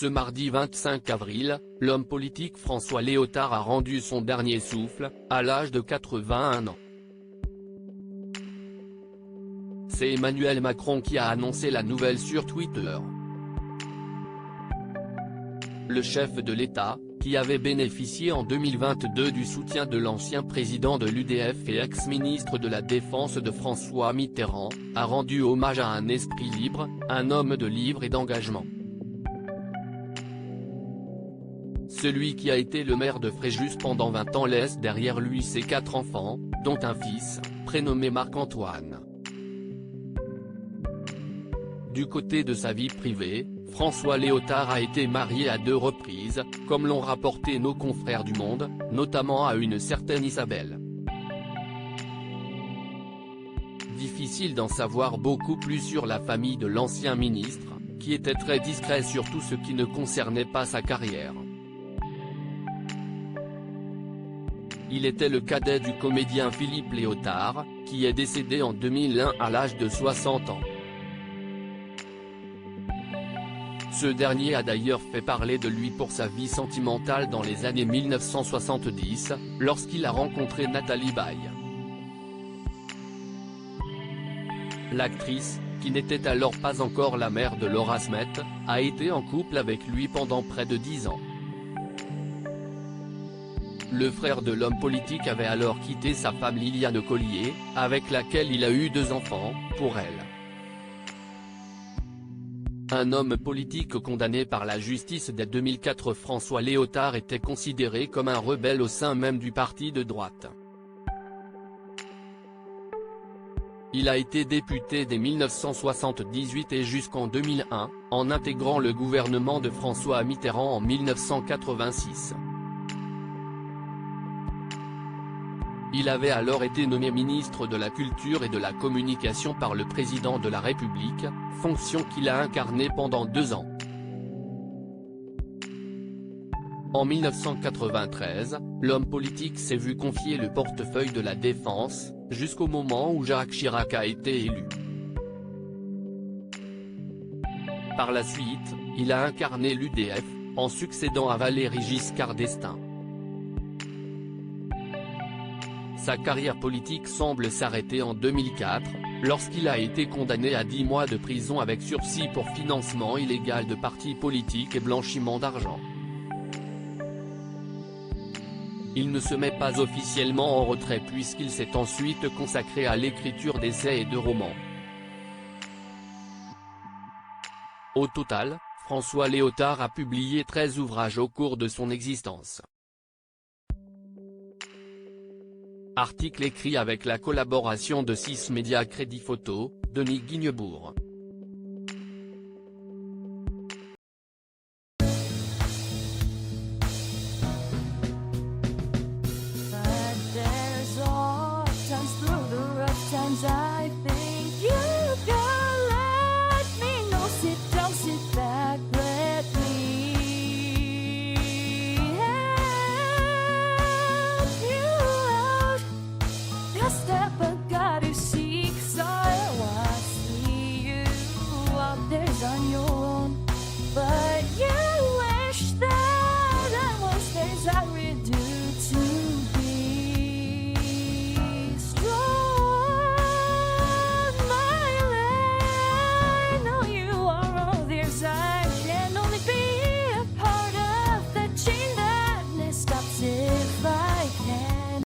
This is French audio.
Ce mardi 25 avril, l'homme politique François Léotard a rendu son dernier souffle, à l'âge de 81 ans. C'est Emmanuel Macron qui a annoncé la nouvelle sur Twitter. Le chef de l'État, qui avait bénéficié en 2022 du soutien de l'ancien président de l'UDF et ex-ministre de la Défense de François Mitterrand, a rendu hommage à un esprit libre, un homme de livre et d'engagement. Celui qui a été le maire de Fréjus pendant 20 ans laisse derrière lui ses 4 enfants, dont un fils, prénommé Marc-Antoine. Du côté de sa vie privée, François Léotard a été marié à 2 reprises, comme l'ont rapporté nos confrères du Monde, notamment à une certaine Isabelle. Difficile d'en savoir beaucoup plus sur la famille de l'ancien ministre, qui était très discret sur tout ce qui ne concernait pas sa carrière. Il était le cadet du comédien Philippe Léotard, qui est décédé en 2001 à l'âge de 60 ans. Ce dernier a d'ailleurs fait parler de lui pour sa vie sentimentale dans les années 1970, lorsqu'il a rencontré Nathalie Baye. L'actrice, qui n'était alors pas encore la mère de Laura Smet, a été en couple avec lui pendant près de 10 ans. Le frère de l'homme politique avait alors quitté sa femme Liliane Collier, avec laquelle il a eu 2 enfants, pour elle. Un homme politique condamné par la justice dès 2004, François Léotard était considéré comme un rebelle au sein même du parti de droite. Il a été député dès 1978 et jusqu'en 2001, en intégrant le gouvernement de François Mitterrand en 1986. Il avait alors été nommé ministre de la Culture et de la Communication par le président de la République, fonction qu'il a incarnée pendant 2 ans. En 1993, l'homme politique s'est vu confier le portefeuille de la Défense, jusqu'au moment où Jacques Chirac a été élu. Par la suite, il a incarné l'UDF, en succédant à Valéry Giscard d'Estaing. Sa carrière politique semble s'arrêter en 2004, lorsqu'il a été condamné à 10 mois de prison avec sursis pour financement illégal de partis politiques et blanchiment d'argent. Il ne se met pas officiellement en retrait puisqu'il s'est ensuite consacré à l'écriture d'essais et de romans. Au total, François Léotard a publié 13 ouvrages au cours de son existence. Article écrit avec la collaboration de 6 médias Crédit Photo, Denis Guignebourg. Just